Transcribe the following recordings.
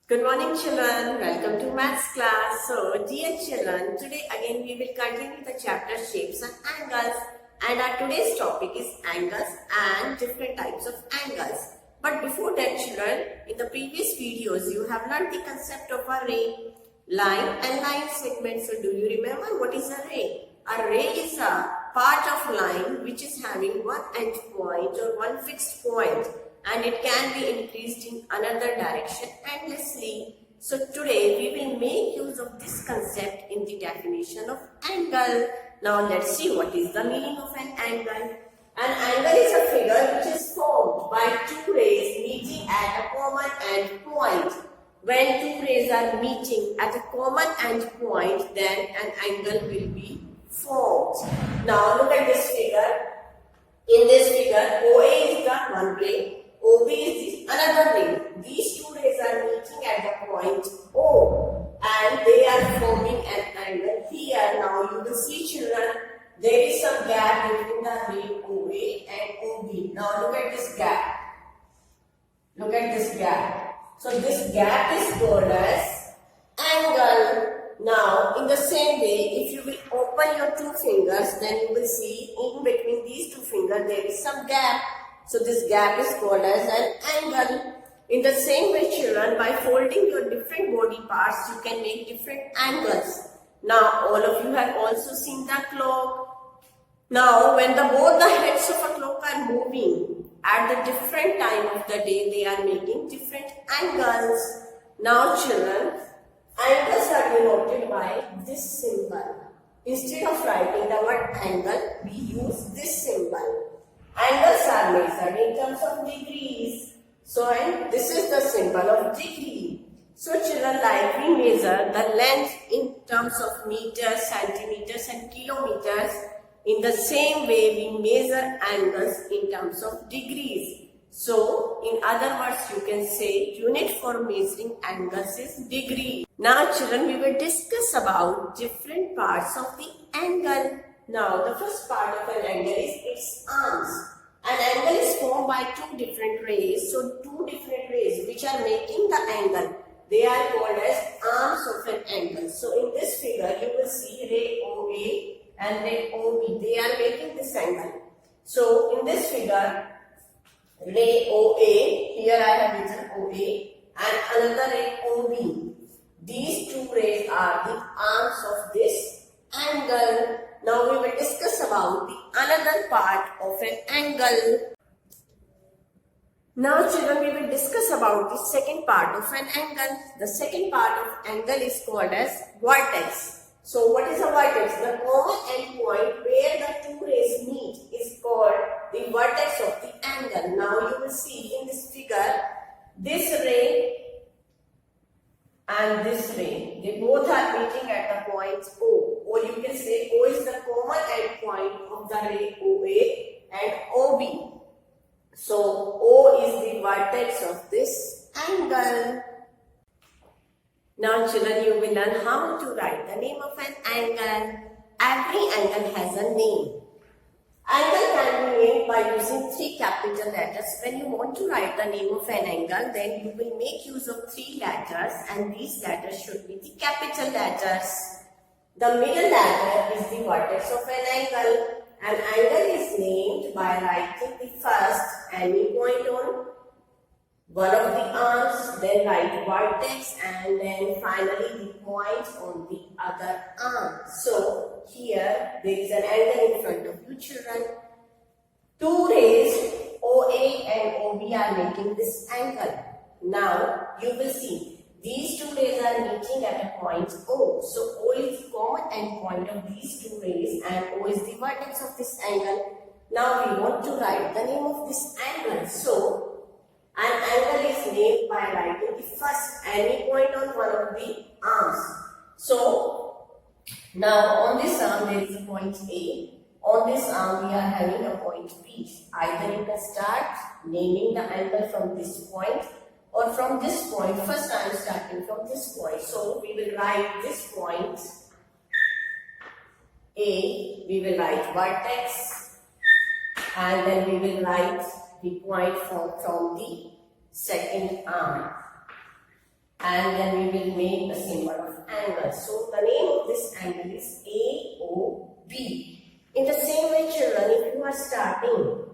Good morning children, welcome to maths class. So dear children, today again we will continue the chapter shapes and angles, and our today's topic is angles and different types of angles. But before that children, in the previous videos you have learned the concept of a ray, line and line segment. So do you remember what is a ray? A ray is a part of line which is having one end point or one fixed point, and it can be increased in another direction endlessly. So today we will make use of this concept in the definition of angle. Now let's see what is the meaning of an angle. An angle is a figure which is formed by two rays meeting at a common end point. When two rays are meeting at a common end point, then an angle will be formed. Now look at this figure. In this figure, OA is the one ray, OB is the another ray. These two rays are meeting at the point O and they are forming an angle here. Now you will see children, there is some gap between the ray OA and OB. Now look at this gap. Look at this gap. So this gap is called as angle. Now in the same way, if you will open your two fingers, then you will see in between these two fingers there is some gap. So this gap is called as an angle. In the same way children, by folding your different body parts, you can make different angles. Now all of you have also seen the clock. Now when both the heads of a clock are moving at the different time of the day, they are making different angles. Now children, angles are denoted by this symbol. Instead of writing the word angle, we use this symbol. Angles are measured in terms of degrees. So, and this is the symbol of degree. So, children, like we measure the length in terms of meters, centimeters and kilometers, in the same way we measure angles in terms of degrees. So, in other words, you can say unit for measuring angles is degree. Now, children, we will discuss about different parts of the angle. Now, the first part of an angle is its arms. An angle is formed by two different rays. So, two different rays which are making the angle, they are called as arms of an angle. So, in this figure, you will see ray OA and ray OB. They are making this angle. So, in this figure, ray OA, here I have written OA, and another ray OB. These two rays are the arms of this angle. Now we will discuss about the another part of an angle. Now children, we will discuss about the second part of an angle. The second part of angle is called as vertex. So what is a vertex? The common end point where the two rays meet is called the vertex of the angle. Now you will see in this figure, this ray and this ray, they both are meeting at the point O, or you can say O is the common end point of the ray OA and OB. So O is the vertex of this angle. Now children, you will learn how to write the name of an angle. Every angle has a name. Angle can be named by using three capital letters. When you want to write the name of an angle, then you will make use of three letters, and these letters should be the capital letters. The middle letter is the vertex of an angle. An angle is named by writing the first any point on one of the arms, then write vertex, and then finally the point on the other arm. So here there is an angle in front of you children. Two rays OA and OB are making this angle. Now you will see these two rays are meeting at a point O. So O is the common end point of these two rays and O is the vertex of this angle. Now we want to write the name of this angle. So an angle is named by writing the first any point on one of the arms. So, now on this arm there is a point A. On this arm we are having a point B. Either you can start naming the angle from this point or from this point. First I am starting from this point. So, we will write this point A. We will write vertex and then we will write the point from the second arm. and then we will make a symbol of angle. So the name of this angle is AOB. In the same way, children, if you are starting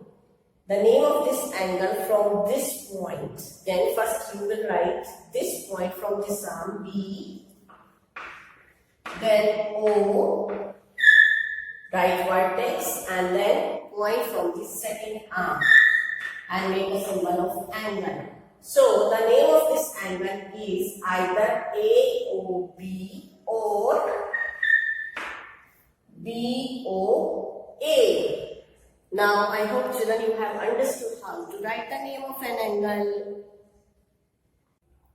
the name of this angle from this point, then first you will write this point from this arm B, then O, write vertex, and then point from the second arm and make a symbol of angle. So the name of this angle is either AOB or BOA. Now I hope children you have understood how to write the name of an angle.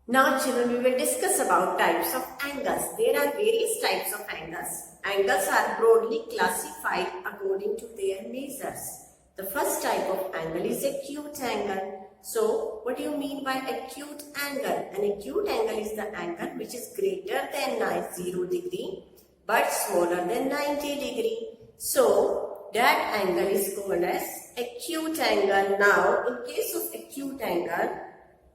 Now children, we will discuss about types of angles. There are various types of angles. Angles are broadly classified according to their measures. The first type of angle is acute angle. So, what do you mean by acute angle? An acute angle is the angle which is greater than 0 degree but smaller than 90 degree. So, that angle is called as acute angle. Now, in case of acute angle,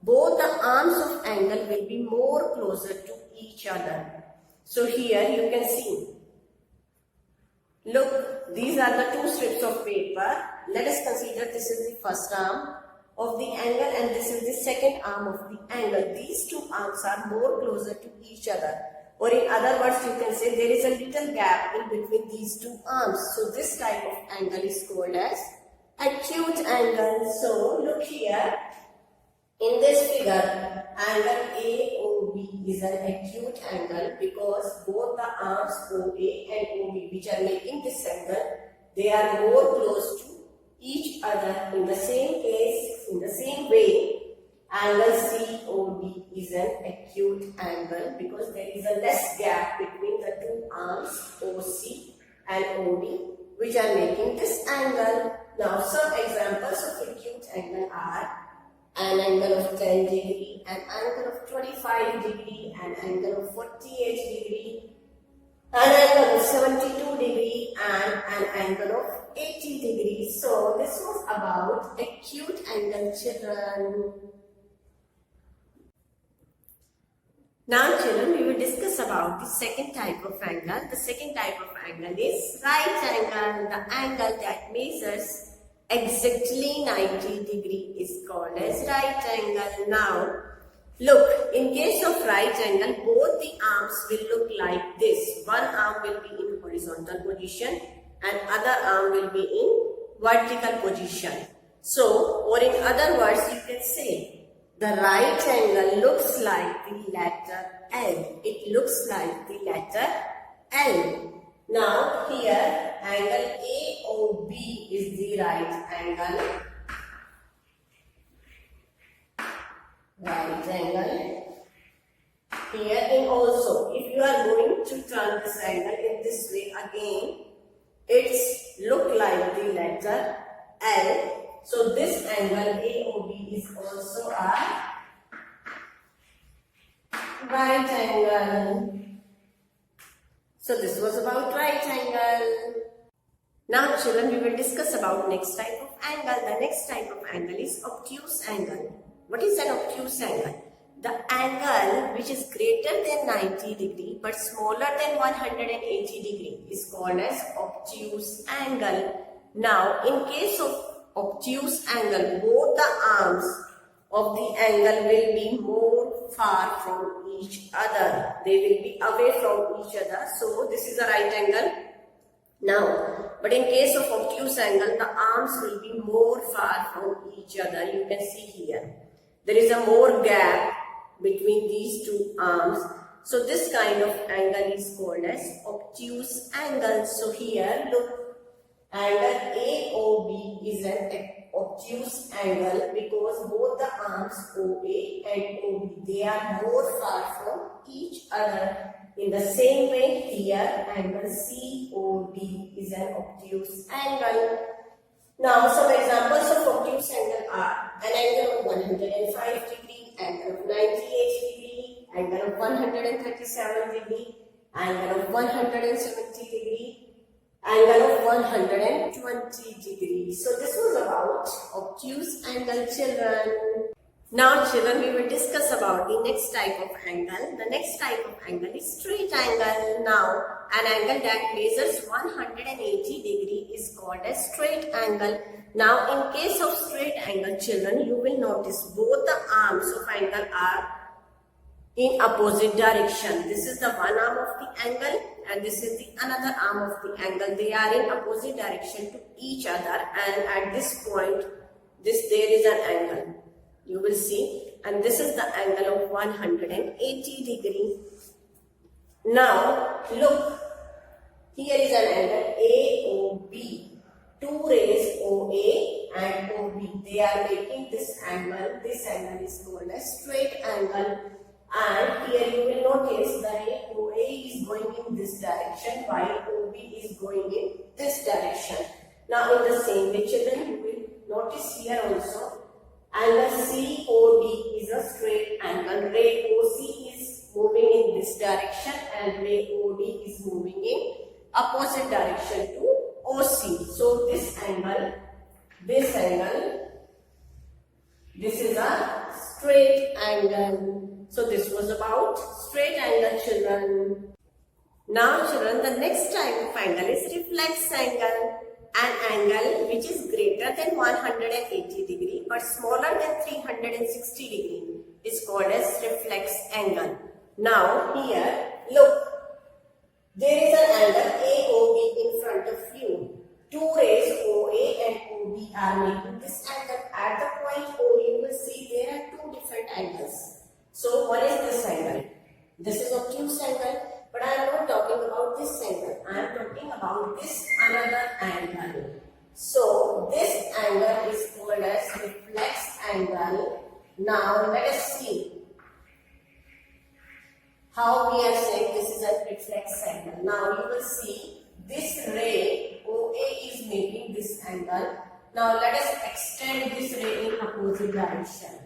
both the arms of angle will be more closer to each other. So, here you can see. Look, these are the two strips of paper. Let us consider this is the first arm of the angle and this is the second arm of the angle. These two arms are more closer to each other. Or in other words, you can say there is a little gap in between these two arms. So this type of angle is called as acute angle. So look here. In this figure, angle AOB is an acute angle because both the arms OA and OB which are making this angle, they are more close to each other. In the same case, in the same way, angle COD is an acute angle because there is a less gap between the two arms OC and OD which are making this angle. Now some examples of acute angle are an angle of 10 degree, an angle of 25 degree, an angle of 48 degree, an angle of 72 degree and an angle of 80 degrees. So this was about acute angle, children. Now children, we will discuss about the second type of angle. The second type of angle is right angle. The angle that measures exactly 90 degree is called as right angle. Now look, in case of right angle, both the arms will look like this. One arm will be in horizontal position and other arm will be in vertical position. So, or in other words, you can say the right angle looks like the letter L. It looks like the letter L. Now, here angle AOB is the right angle. Right angle. Here and also, if you are going to turn this angle in this way again, it's look like the letter L. So this angle AOB is also a right angle. So this was about right angle. Now children, we will discuss about next type of angle. The next type of angle is obtuse angle. What is an obtuse angle? The angle which is greater than 90 degree but smaller than 180 degree is called as obtuse angle. Now in case of obtuse angle, both the arms of the angle will be more far from each other. They will be away from each other. So this is a right angle. Now, but in case of obtuse angle, the arms will be more far from each other. You can see here. There is a more gap between these two arms. So this kind of angle is called as obtuse angle. So here, look. Angle AOB is an obtuse angle because both the arms OA and OB, they are more far from each other. In the same way here, angle COD is an obtuse angle. Now some examples of obtuse angle are an angle of 105 degree, angle of 98 degree, angle of 137 degree, angle of 170 degree, angle of 120 degrees. So this was about obtuse angle, children. Now children, we will discuss about the next type of angle. The next type of angle is straight angle. Now an angle that measures 180 degree is called a straight angle. Now in case of straight angle children, you will notice both the arms of angle are in opposite direction. This is the one arm of the angle and this is the another arm of the angle. They are in opposite direction to each other, and at this point there is an angle. You will see, and this is the angle of 180 degree. Now look, here is an angle AOB. Two rays OA and OB. They are making this angle. This angle is called a straight angle. And here you will notice the ray OA is going in this direction while OB is going in this direction. Now in the same way children, you will notice here also angle COD is a straight angle. Ray OC is moving in this direction and ray OD is moving in opposite direction to OC. So this angle, this is a straight angle. So this was about straight angle children. Now children, the next type of angle is reflex angle. An angle which is greater than 180 degree but smaller than 360 degree is called as reflex angle. Now here look, there is an angle AOB in front of you. Two rays OA and OB are making this angle. At the point O, you will see there are two different angles. So what is this angle? This is obtuse angle. But I am not talking about this angle. I am talking about this another angle. So this angle is called as reflex angle. Now let us see how we are saying this is a reflex angle. Now you will see this ray OA is making this angle. Now let us extend this ray in opposite direction.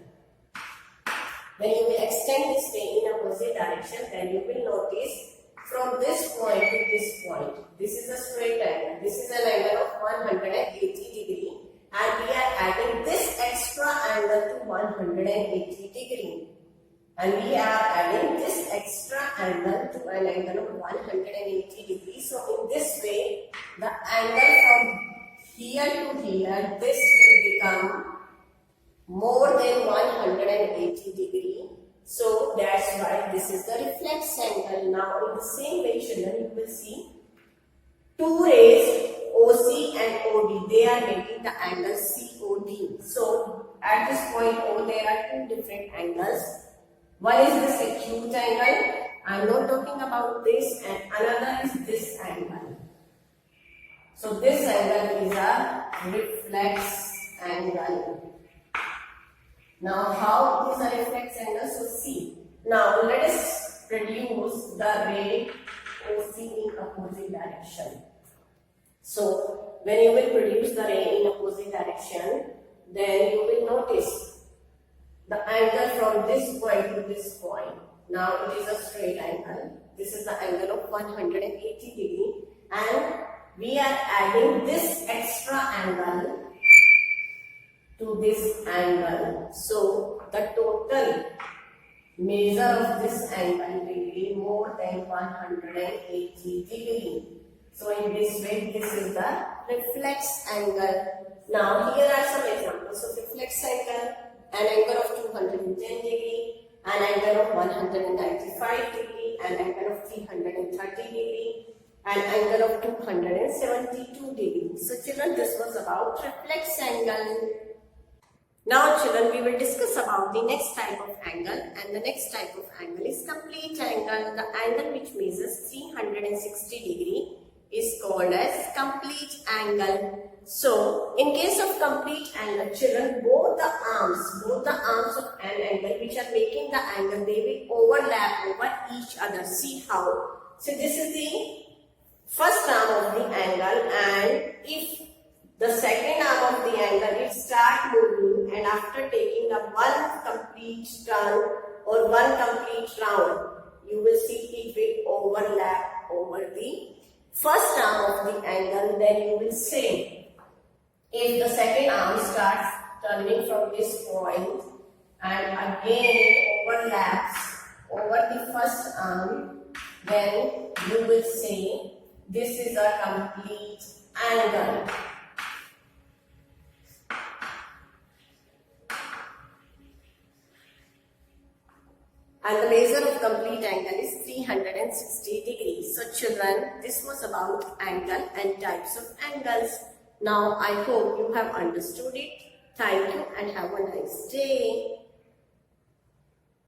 When you will extend this ray in opposite direction, then you will notice from this point to this point, this is a straight angle. This is an angle of 180 degree and we are adding this extra angle to 180 degree. And we are adding this extra angle to an angle of 180 degree. So in this way, the angle from here to here, this will become more than 180 degree. So that's why this is the reflex angle. Now in the same way children, you will see two rays OC and OD. They are making the angle COD. So at this point O, there are two different angles. One is this acute angle. I am not talking about this, and another is this angle. So this angle is a reflex angle. Now how is a reflex angle? So see. Now let us produce the ray OC in opposite direction. So when you will produce the ray in opposite direction, then you will notice the angle from this point to this point. Now it is a straight angle. This is the angle of 180 degree and we are adding this extra angle to this angle. So the total measure of this angle will be more than 180 degree. So in this way, this is the reflex angle. Now here are some examples of reflex angle. An angle of 210 degree, an angle of 195 degree, an angle of 330 degree, an angle of 272 degree. So children, this was about reflex angle. Now children, we will discuss about the next type of angle, and the next type of angle is complete angle. The angle which measures 360 degree is called as complete angle. So in case of complete angle children, both the arms of an angle which are making the angle, they will overlap over each other. See how? So this is the first arm of the angle, and if the second arm of the angle will start moving, and after taking a one complete turn or one complete round, you will see it will overlap over the first arm of the angle. Then you will say, if the second arm starts turning from this point and again it overlaps over the first arm, then you will say this is a complete angle. And the measure of complete angle is 360 degrees. So children, this was about angle and types of angles. Now I hope you have understood it. Thank you and have a nice day.